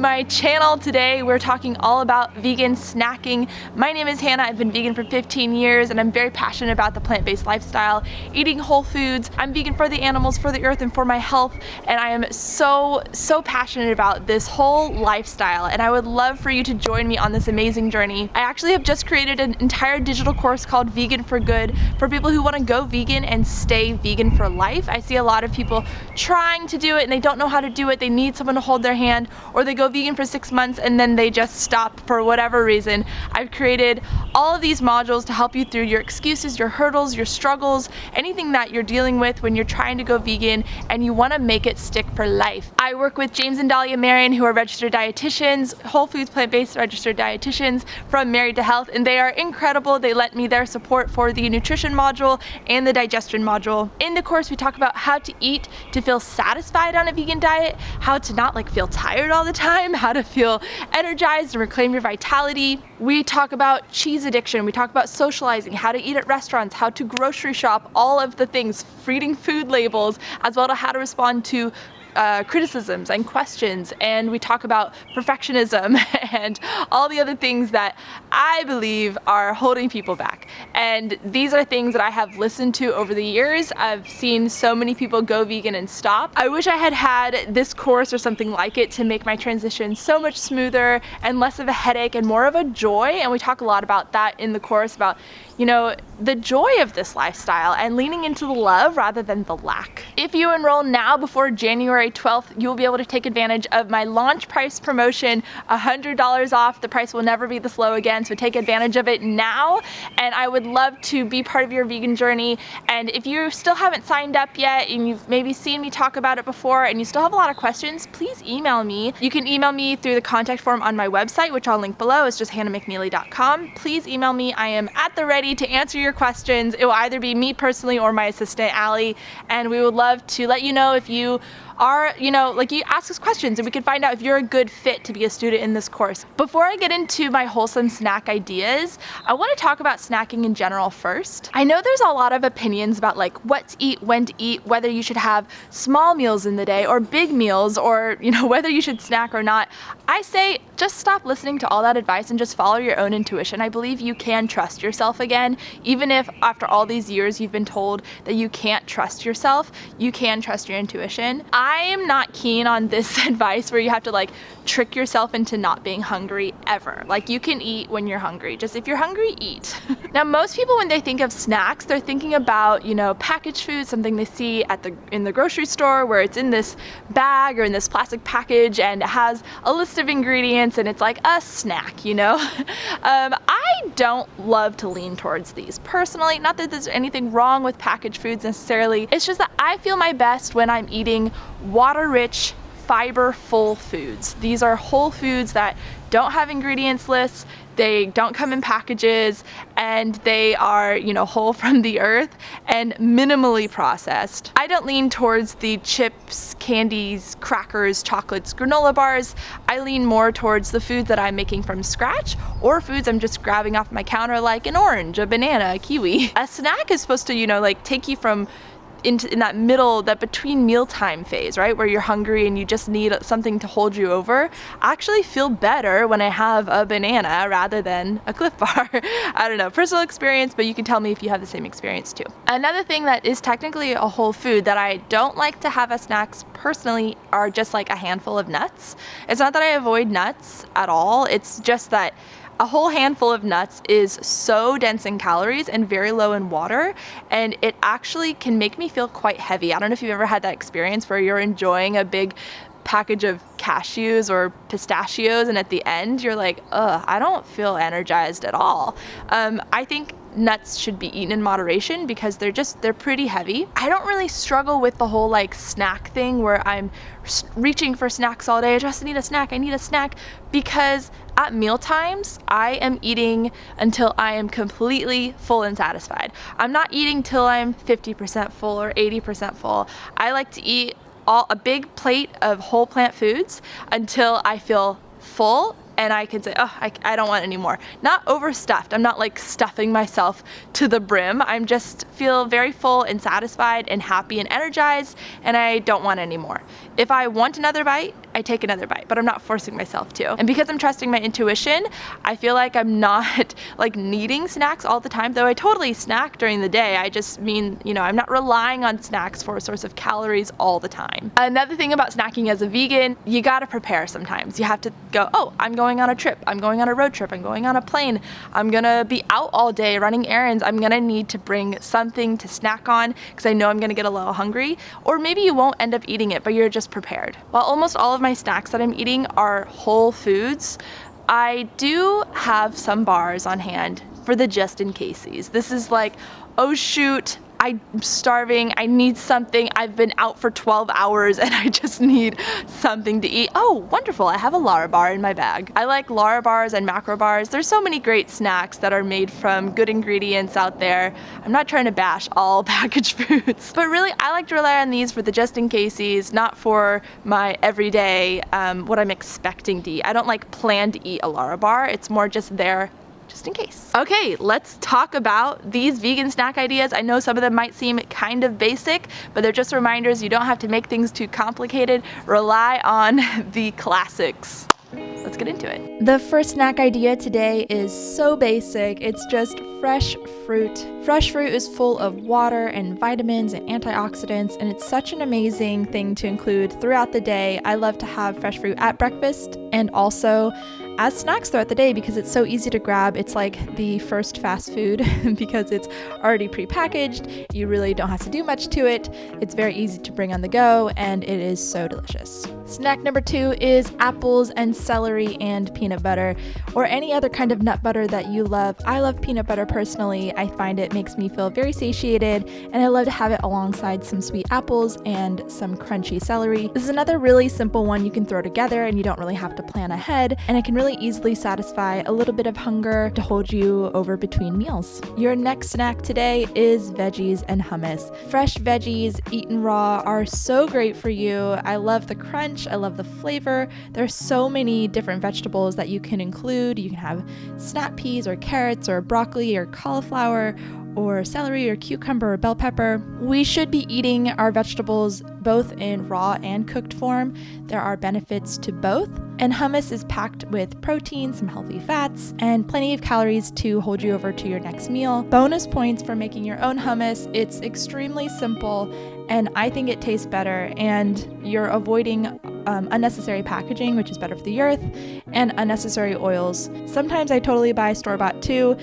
my channel. Today we're talking all about vegan snacking. My name is Hannah. I've been vegan for 15 years and I'm very passionate about the plant-based lifestyle, eating whole foods. I'm vegan for the animals, for the earth, and for my health, and I am so passionate about this whole lifestyle, and I would love for you to join me on this amazing journey. I actually have just created an entire digital course called Vegan for Good for people who want to go vegan and stay vegan for life. I see a lot of people trying to do it and they don't know how to do it. They need someone to hold their hand, or they go vegan for 6 months and then they just stop for whatever reason. I've created all of these modules to help you through your excuses, your hurdles, your struggles, anything that you're dealing with when you're trying to go vegan and you want to make it stick for life. I work with James and Dahlia Marion, who are registered dietitians, whole foods plant-based registered dietitians from Married to Health, and they are incredible. They lent me their support for the nutrition module and the digestion module. In the course, we talk about how to eat to feel satisfied on a vegan diet, how to not feel tired all the time, how to feel energized and reclaim your vitality. We talk about cheese addiction, we talk about socializing, how to eat at restaurants, how to grocery shop, all of the things, reading food labels, as well as how to respond to criticisms and questions, and we talk about perfectionism and all the other things that I believe are holding people back. And these are things that I have listened to over the years. I've seen so many people go vegan and stop. I wish I had had this course or something like it to make my transition so much smoother and less of a headache and more of a joy. And we talk a lot about that in the course, about, you know, the joy of this lifestyle and leaning into the love rather than the lack. If you enroll now before January 12th, you'll be able to take advantage of my launch price promotion, $100 off. The price will never be this low again, so take advantage of it now. And I would love to be part of your vegan journey. And if you still haven't signed up yet and you've maybe seen me talk about it before and you still have a lot of questions, please email me. You can email me through the contact form on my website, which I'll link below. It's just hannahmcneely.com. Please email me. I am at the ready to answer your questions. It will either be me personally or my assistant, Allie, and we would love to let you know if you are, you ask us questions and we can find out if you're a good fit to be a student in this course. Before I get into my wholesome snack ideas, I want to talk about snacking in general first. I know there's a lot of opinions about what to eat, when to eat, whether you should have small meals in the day or big meals, or whether you should snack or not. I say just stop listening to all that advice and just follow your own intuition. I believe you can trust yourself again. Even if after all these years you've been told that you can't trust yourself, you can trust your intuition. I am not keen on this advice where you have to trick yourself into not being hungry ever. You can eat when you're hungry. Just if you're hungry, eat. Now, most people, when they think of snacks, they're thinking about, packaged food, something they see in the grocery store where it's in this bag or in this plastic package and it has a list of ingredients and it's like a snack, I don't love to lean towards these personally. Not that there's anything wrong with packaged foods necessarily. It's just that I feel my best when I'm eating water-rich, fiber-full foods. These are whole foods that don't have ingredients lists, they don't come in packages, and they are, whole from the earth and minimally processed. I don't lean towards the chips, candies, crackers, chocolates, granola bars. I lean more towards the foods that I'm making from scratch or foods I'm just grabbing off my counter, like an orange, a banana, a kiwi. A snack is supposed to, take you from in that middle, that between mealtime phase, right, where you're hungry and you just need something to hold you over. I actually feel better when I have a banana rather than a Cliff Bar. I don't know, personal experience, but you can tell me if you have the same experience too. Another thing that is technically a whole food that I don't like to have as snacks personally are just a handful of nuts. It's not that I avoid nuts at all, it's just that a whole handful of nuts is so dense in calories and very low in water, and it actually can make me feel quite heavy. I don't know if you've ever had that experience where you're enjoying a big package of cashews or pistachios and at the end you're like, ugh, I don't feel energized at all. I think nuts should be eaten in moderation because they're pretty heavy. I don't really struggle with the whole snack thing where I'm reaching for snacks all day. I just need a snack, because at meal times I am eating until I am completely full and satisfied. I'm not eating till I'm 50% full or 80% full. I like to eat a big plate of whole plant foods until I feel full and I can say, oh, I don't want any more. Not overstuffed. I'm not stuffing myself to the brim. I'm just feel very full and satisfied and happy and energized, and I don't want any more. If I want another bite, I take another bite, but I'm not forcing myself to. And because I'm trusting my intuition, I feel like I'm not like needing snacks all the time, though I totally snack during the day. I just mean, I'm not relying on snacks for a source of calories all the time. Another thing about snacking as a vegan, you gotta prepare sometimes. You have to go, oh, I'm going on a trip, I'm going on a road trip, I'm going on a plane, I'm gonna be out all day running errands, I'm gonna need to bring something to snack on because I know I'm gonna get a little hungry. Or maybe you won't end up eating it, but you're just prepared. While almost all of my snacks that I'm eating are whole foods, I do have some bars on hand for the just in cases. This is like, oh shoot, I'm starving, I need something, I've been out for 12 hours and I just need something to eat. Oh, wonderful, I have a Lara bar in my bag. I like Lara bars and macro bars. There's so many great snacks that are made from good ingredients out there. I'm not trying to bash all packaged foods, but really I like to rely on these for the just in cases, not for my everyday, what I'm expecting to eat. I don't like plan to eat a Lara bar, it's more just there just in case. Okay, let's talk about these vegan snack ideas. I know some of them might seem kind of basic, but they're just reminders. You don't have to make things too complicated. Rely on the classics. Let's get into it. The first snack idea today is so basic. It's just fresh fruit. Fresh fruit is full of water and vitamins and antioxidants, and it's such an amazing thing to include throughout the day. I love to have fresh fruit at breakfast and also as snacks throughout the day because it's so easy to grab. It's like the first fast food because it's already prepackaged. You really don't have to do much to it. It's very easy to bring on the go, and it is so delicious. Snack number 2 is apples and celery and peanut butter, or any other kind of nut butter that you love. I love peanut butter personally. I find it makes me feel very satiated, and I love to have it alongside some sweet apples and some crunchy celery. This is another really simple one you can throw together, and you don't really have to plan ahead, and it can really easily satisfy a little bit of hunger to hold you over between meals. Your next snack today is veggies and hummus. Fresh veggies eaten raw are so great for you. I love the crunch, I love the flavor. There are so many different vegetables that you can include. You can have snap peas or carrots or broccoli or cauliflower or celery or cucumber or bell pepper. We should be eating our vegetables both in raw and cooked form. There are benefits to both. And hummus is packed with protein, some healthy fats, and plenty of calories to hold you over to your next meal. Bonus points for making your own hummus. It's extremely simple, and I think it tastes better, and you're avoiding unnecessary packaging, which is better for the earth, and unnecessary oils. Sometimes I totally buy store-bought too.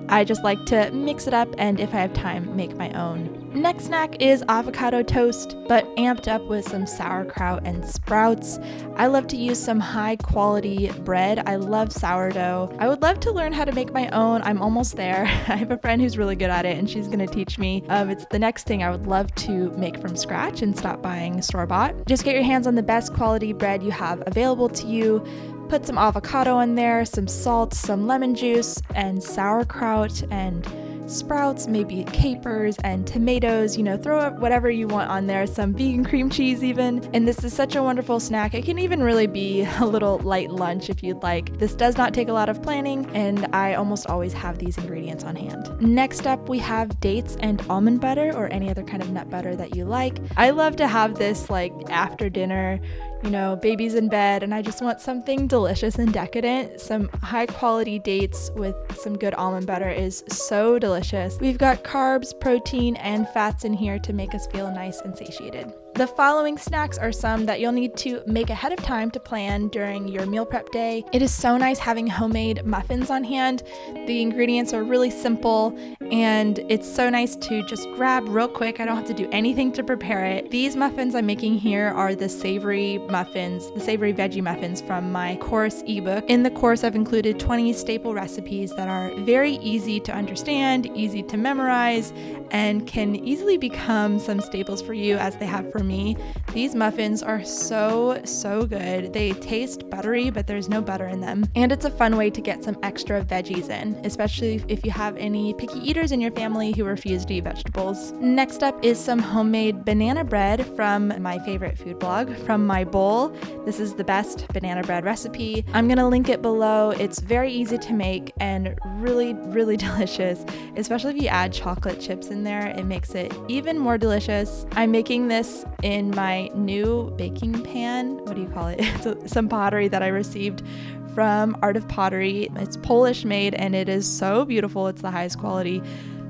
I just like to mix it up, and if I have time, make my own. Next snack is avocado toast, but amped up with some sauerkraut and sprouts. I love to use some high quality bread. I love sourdough. I would love to learn how to make my own. I'm almost there. I have a friend who's really good at it, and she's gonna teach me. It's the next thing I would love to make from scratch and stop buying store-bought. Just get your hands on the best quality bread you have available to you. Put some avocado in there, some salt, some lemon juice, and sauerkraut, and sprouts, maybe capers and tomatoes, throw up whatever you want on there, some vegan cream cheese even. And this is such a wonderful snack. It can even really be a little light lunch if you'd like. This does not take a lot of planning, and I almost always have these ingredients on hand. Next up, we have dates and almond butter, or any other kind of nut butter that you like. I love to have this like after dinner, baby's in bed and I just want something delicious and decadent. Some high quality dates with some good almond butter is so delicious. We've got carbs, protein, and fats in here to make us feel nice and satiated. The following snacks are some that you'll need to make ahead of time to plan during your meal prep day. It is so nice having homemade muffins on hand. The ingredients are really simple, and it's so nice to just grab real quick. I don't have to do anything to prepare it. These muffins I'm making here are the Savory muffins, the Savory Veggie Muffins from my course ebook. In the course, I've included 20 staple recipes that are very easy to understand, easy to memorize, and can easily become some staples for you as they have for me. These muffins are so good. They taste buttery, but there's no butter in them. And it's a fun way to get some extra veggies in, especially if you have any picky eaters in your family who refuse to eat vegetables. Next up is some homemade banana bread from my favorite food blog, From My Bowl. This is the best banana bread recipe. I'm gonna link it below. It's very easy to make and really delicious, especially if you add chocolate chips in there. It makes it even more delicious. I'm making this in my my new baking pan. What do you call it? It's some pottery that I received from Art of Pottery. It's Polish made and it is so beautiful. It's the highest quality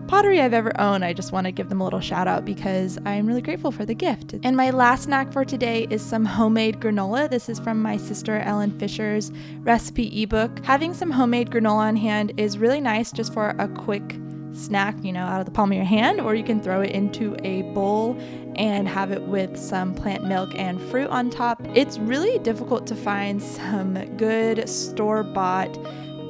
pottery I've ever owned. I just want to give them a little shout out because I'm really grateful for the gift. And my last snack for today is some homemade granola. This is from my sister Ellen Fisher's recipe ebook. Having some homemade granola on hand is really nice just for a quick snack, out of the palm of your hand, or you can throw it into a bowl and have it with some plant milk and fruit on top. It's really difficult to find some good store-bought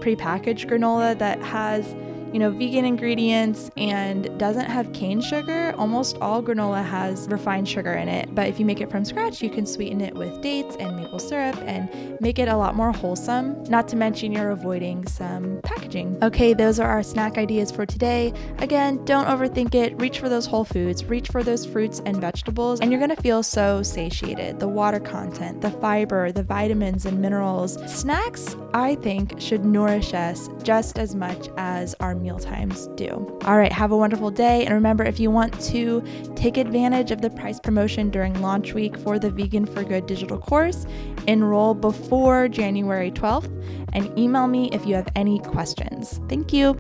prepackaged granola that has vegan ingredients and doesn't have cane sugar. Almost all granola has refined sugar in it, but if you make it from scratch, you can sweeten it with dates and maple syrup and make it a lot more wholesome. Not to mention you're avoiding some packaging. Okay, those are our snack ideas for today. Again, don't overthink it. Reach for those whole foods, reach for those fruits and vegetables, and you're gonna feel so satiated. The water content, the fiber, the vitamins and minerals. Snacks, I think, should nourish us just as much as our meal times do. All right, have a wonderful day. And remember, if you want to take advantage of the price promotion during launch week for the Vegan for Good digital course, enroll before January 12th and email me if you have any questions. Thank you.